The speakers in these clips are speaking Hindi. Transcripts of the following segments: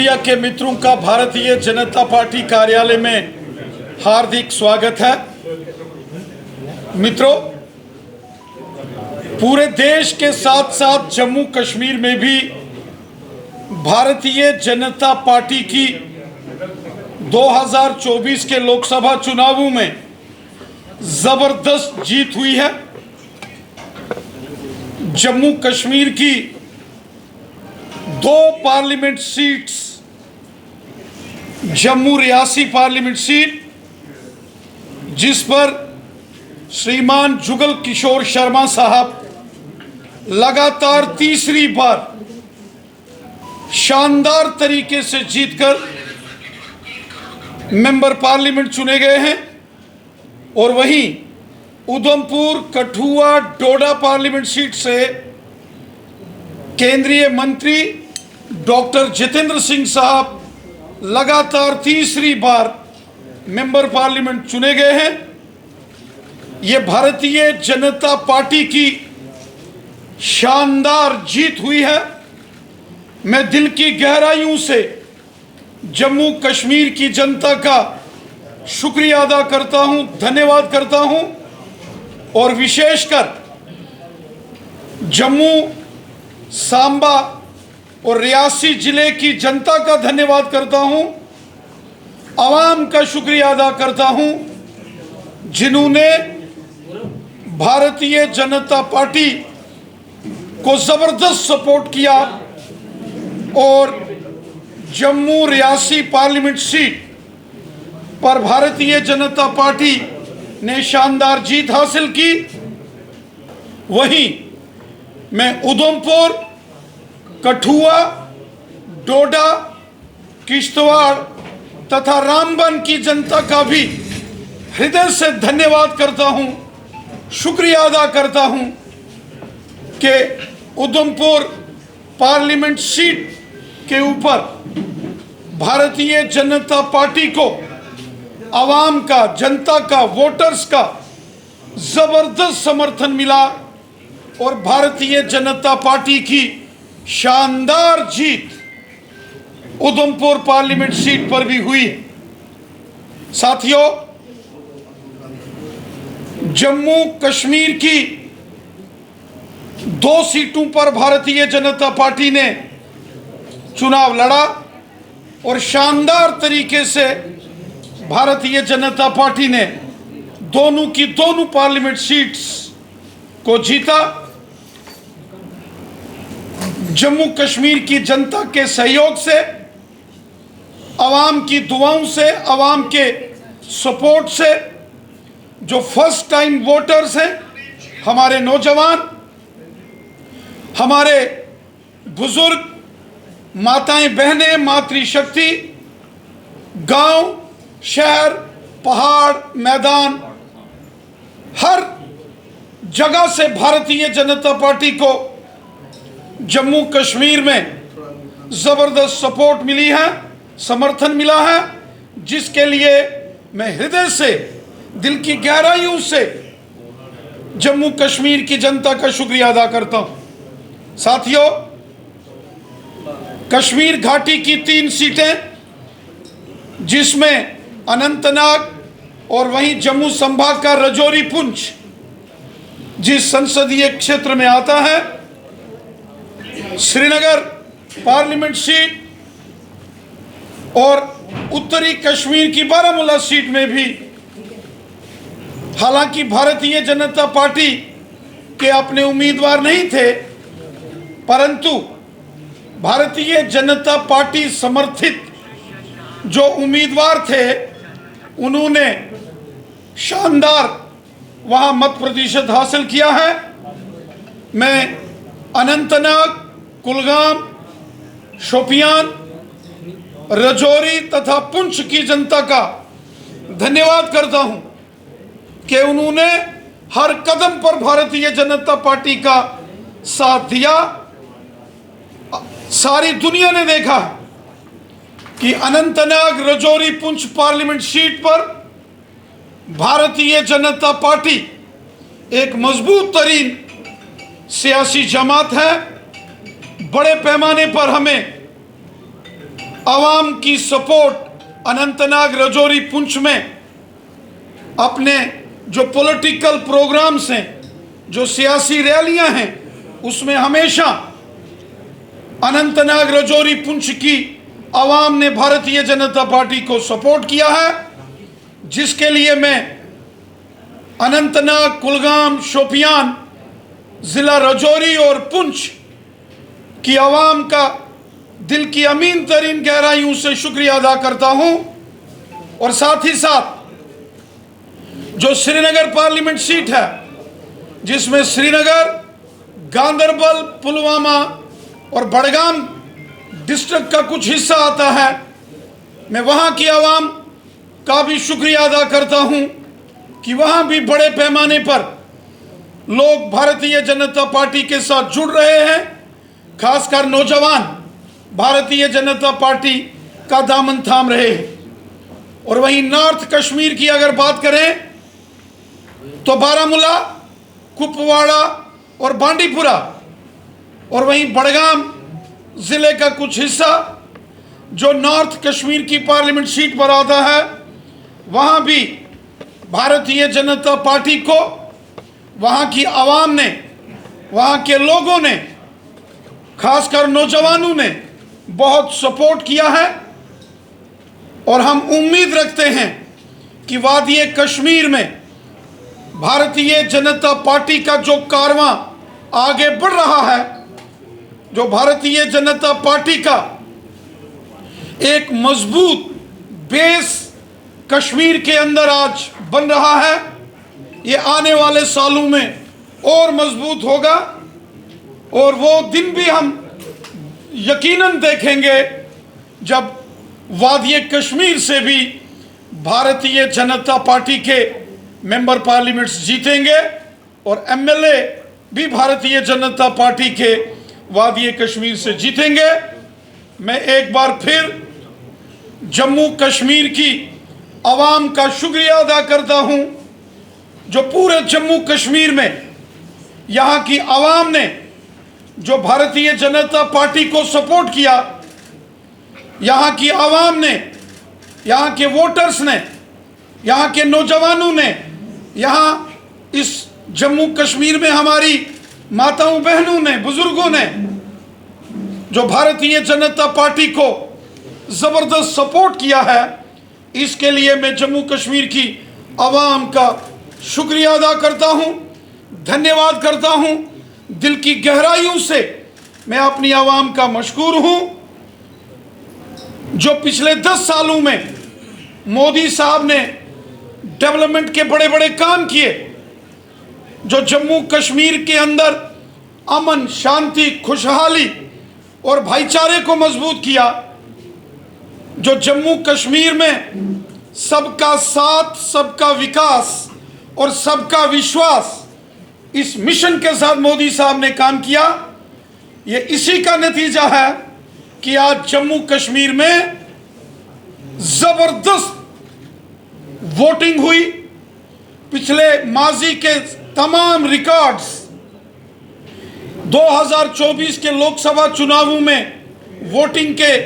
मीडिया के मित्रों का भारतीय जनता पार्टी कार्यालय में हार्दिक स्वागत है। मित्रों, पूरे देश के साथ साथ जम्मू कश्मीर में भी भारतीय जनता पार्टी की 2024 के लोकसभा चुनावों में जबरदस्त जीत हुई है। जम्मू कश्मीर की 2 parliament seats, Jammu Reasi parliament seat जिस पर श्रीमान जुगल किशोर शर्मा साहब लगातार तीसरी बार शानदार तरीके से जीतकर मेंबर पार्लियामेंट चुने गए हैं, और वहीं उधमपुर, कठुआ, डोडा पार्लियामेंट सीट से केंद्रीय मंत्री डॉक्टर जितेंद्र सिंह साहब लगातार तीसरी बार मेंबर पार्लियामेंट चुने गए हैं। ये भारतीय जनता पार्टी की शानदार जीत हुई है। मैं दिल की गहराइयों से जम्मू कश्मीर की जनता का शुक्रिया अदा करता हूं, धन्यवाद करता हूं, और विशेषकर जम्मू, सांबा और रियासी जिले की जनता का धन्यवाद करता हूं, आवाम का शुक्रिया अदा करता हूं जिन्होंने भारतीय जनता पार्टी को जबरदस्त सपोर्ट किया और जम्मू रियासी पार्लियामेंट सीट पर भारतीय जनता पार्टी ने शानदार जीत हासिल की। वहीं मैं उधमपुर, कठुआ, डोडा, किश्तवाड़ तथा रामबन की जनता का भी हृदय से धन्यवाद करता हूं, शुक्रिया अदा करता हूं कि उधमपुर पार्लियामेंट सीट के ऊपर भारतीय जनता पार्टी को आवाम का, जनता का, वोटर्स का जबरदस्त समर्थन मिला और भारतीय जनता पार्टी की शानदार जीत उधमपुर पार्लियामेंट सीट पर भी हुई। साथियों, जम्मू कश्मीर की 2 सीटों पर भारतीय जनता पार्टी ने चुनाव लड़ा और शानदार तरीके से भारतीय जनता पार्टी ने दोनों की दोनों पार्लियामेंट सीट्स को जीता। जम्मू कश्मीर की जनता के सहयोग से, आवाम की दुआओं से, आवाम के सपोर्ट से, जो फर्स्ट टाइम वोटर्स हैं, हमारे नौजवान, हमारे बुजुर्ग, माताएं बहनें, मातृशक्ति, गांव, शहर, पहाड़, मैदान, हर जगह से भारतीय जनता पार्टी को जम्मू कश्मीर में जबरदस्त सपोर्ट मिली है, समर्थन मिला है, जिसके लिए मैं हृदय से, दिल की गहराइयों से जम्मू कश्मीर की जनता का शुक्रिया अदा करता हूं। साथियों, कश्मीर घाटी की 3 सीटें जिसमें अनंतनाग और वहीं जम्मू संभाग का रजौरी पुंछ जिस संसदीय क्षेत्र में आता है, श्रीनगर पार्लियामेंट सीट और उत्तरी कश्मीर की बारामूला सीट में भी, हालांकि भारतीय जनता पार्टी के अपने उम्मीदवार नहीं थे, परंतु भारतीय जनता पार्टी समर्थित जो उम्मीदवार थे उन्होंने शानदार वहां मत प्रतिशत हासिल किया है। मैं अनंतनाग, कुलगाम, शोपियान, रजौरी तथा पुंछ की जनता का धन्यवाद करता हूं कि उन्होंने हर कदम पर भारतीय जनता पार्टी का साथ दिया। सारी दुनिया ने देखा कि अनंतनाग, रजौरी, पुंछ पार्लियामेंट सीट पर भारतीय जनता पार्टी एक मजबूत तरीन सियासी जमात है। बड़े पैमाने पर हमें आवाम की सपोर्ट अनंतनाग, रजौरी, पुंछ में अपने जो पॉलिटिकल प्रोग्राम्स हैं, जो सियासी रैलियां हैं, उसमें हमेशा अनंतनाग, रजौरी, पुंछ की आवाम ने भारतीय जनता पार्टी को सपोर्ट किया है, जिसके लिए मैं अनंतनाग, कुलगाम, शोपियान, ज़िला रजौरी और पुंछ की आवाम का दिल की अमीन तरीन गहराइयों से शुक्रिया अदा करता हूं। और साथ ही साथ जो श्रीनगर पार्लियामेंट सीट है, जिसमें श्रीनगर, गांदरबल, पुलवामा और बड़गाम डिस्ट्रिक्ट का कुछ हिस्सा आता है, मैं वहां की आवाम का भी शुक्रिया अदा करता हूं कि वहां भी बड़े पैमाने पर लोग भारतीय जनता पार्टी के साथ जुड़ रहे हैं, खासकर नौजवान भारतीय जनता पार्टी का दामन थाम रहे हैं। और वहीं नॉर्थ कश्मीर की अगर बात करें तो बारामूला, कुपवाड़ा और बांडीपुरा और वहीं बड़गाम ज़िले का कुछ हिस्सा जो नॉर्थ कश्मीर की पार्लियामेंट सीट पर आता है, वहाँ भी भारतीय जनता पार्टी को वहाँ की आवाम ने, वहाँ के लोगों ने, खासकर नौजवानों ने बहुत सपोर्ट किया है। और हम उम्मीद रखते हैं कि वादी कश्मीर में भारतीय जनता पार्टी का जो कारवां आगे बढ़ रहा है, जो भारतीय जनता पार्टी का एक मजबूत बेस कश्मीर के अंदर आज बन रहा है, ये आने वाले सालों में और मजबूत होगा। और वो दिन भी हम यकीनन देखेंगे जब वादी कश्मीर से भी भारतीय जनता पार्टी के मेंबर पार्लियामेंट्स जीतेंगे और एमएलए भी भारतीय जनता पार्टी के वादी कश्मीर से जीतेंगे। मैं एक बार फिर जम्मू कश्मीर की आवाम का शुक्रिया अदा करता हूं, जो पूरे जम्मू कश्मीर में यहाँ की आवाम ने जो भारतीय जनता पार्टी को सपोर्ट किया, यहाँ की आवाम ने, यहाँ के वोटर्स ने, यहाँ के नौजवानों ने, यहाँ इस जम्मू कश्मीर में हमारी माताओं बहनों ने, बुजुर्गों ने जो भारतीय जनता पार्टी को ज़बरदस्त सपोर्ट किया है, इसके लिए मैं जम्मू कश्मीर की आवाम का शुक्रिया अदा करता हूँ, धन्यवाद करता हूँ। दिल की गहराइयों से मैं अपनी आवाम का मशकूर हूँ, जो पिछले 10 सालों में मोदी साहब ने डेवलपमेंट के बड़े बड़े काम किए, जो जम्मू कश्मीर के अंदर अमन, शांति, खुशहाली और भाईचारे को मजबूत किया, जो जम्मू कश्मीर में सबका साथ, सबका विकास और सबका विश्वास, इस मिशन के साथ मोदी साहब ने काम किया। ये इसी का नतीजा है कि आज जम्मू कश्मीर में जबरदस्त वोटिंग हुई। पिछले माजी के तमाम रिकॉर्ड्स 2024 के लोकसभा चुनावों में वोटिंग के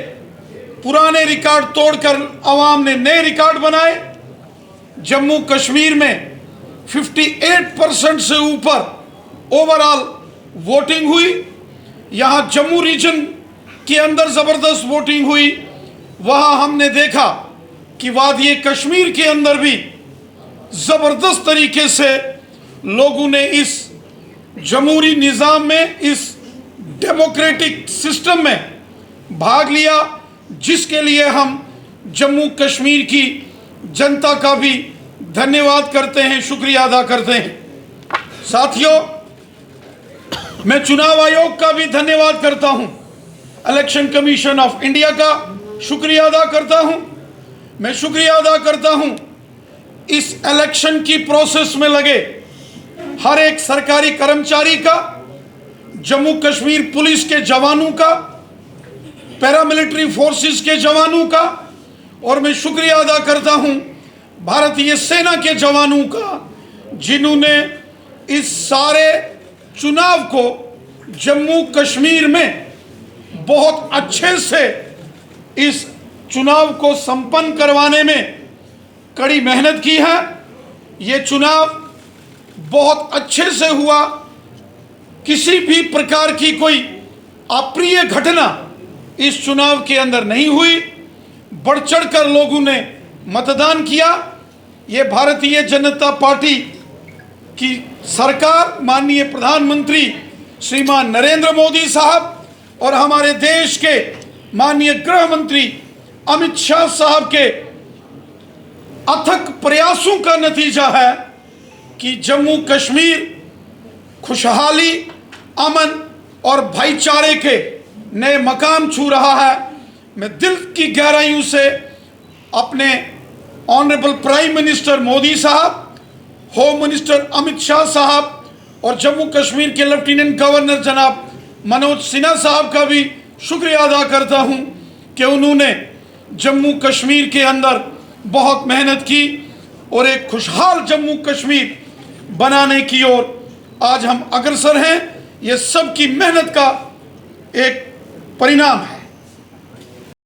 पुराने रिकॉर्ड तोड़कर आवाम ने नए रिकॉर्ड बनाए। जम्मू कश्मीर में 58% से ऊपर ओवरऑल वोटिंग हुई। यहाँ जम्मू रीजन के अंदर ज़बरदस्त वोटिंग हुई। वहाँ हमने देखा कि वादी कश्मीर के अंदर भी ज़बरदस्त तरीके से लोगों ने इस जमहूरी निज़ाम में, इस डेमोक्रेटिक सिस्टम में भाग लिया, जिसके लिए हम जम्मू कश्मीर की जनता का भी धन्यवाद करते हैं, शुक्रिया अदा करते हैं। साथियों, मैं चुनाव आयोग का भी धन्यवाद करता हूं, इलेक्शन कमीशन ऑफ इंडिया का शुक्रिया अदा करता हूं। मैं शुक्रिया अदा करता हूं इस इलेक्शन की प्रोसेस में लगे हर एक सरकारी कर्मचारी का, जम्मू कश्मीर पुलिस के जवानों का, पैरामिलिट्री फोर्सेस के जवानों का, और मैं शुक्रिया अदा करता हूं भारतीय सेना के जवानों का, जिन्होंने इस सारे चुनाव को जम्मू कश्मीर में बहुत अच्छे से इस चुनाव को संपन्न करवाने में कड़ी मेहनत की है। ये चुनाव बहुत अच्छे से हुआ, किसी भी प्रकार की कोई अप्रिय घटना इस चुनाव के अंदर नहीं हुई। बढ़ चढ़कर लोगों ने मतदान किया। ये भारतीय जनता पार्टी की सरकार, माननीय प्रधानमंत्री श्रीमान नरेंद्र मोदी साहब और हमारे देश के माननीय गृह मंत्री अमित शाह साहब के अथक प्रयासों का नतीजा है कि जम्मू कश्मीर खुशहाली, अमन और भाईचारे के नए मकाम छू रहा है। मैं दिल की गहराइयों से अपने ऑनरेबल प्राइम मिनिस्टर मोदी साहब, होम मिनिस्टर अमित शाह साहब और जम्मू कश्मीर के लेफ्टिनेंट गवर्नर जनाब मनोज सिन्हा साहब का भी शुक्रिया अदा करता हूं कि उन्होंने जम्मू कश्मीर के अंदर बहुत मेहनत की और एक खुशहाल जम्मू कश्मीर बनाने की ओर आज हम अग्रसर हैं। ये सब की मेहनत का एक परिणाम है।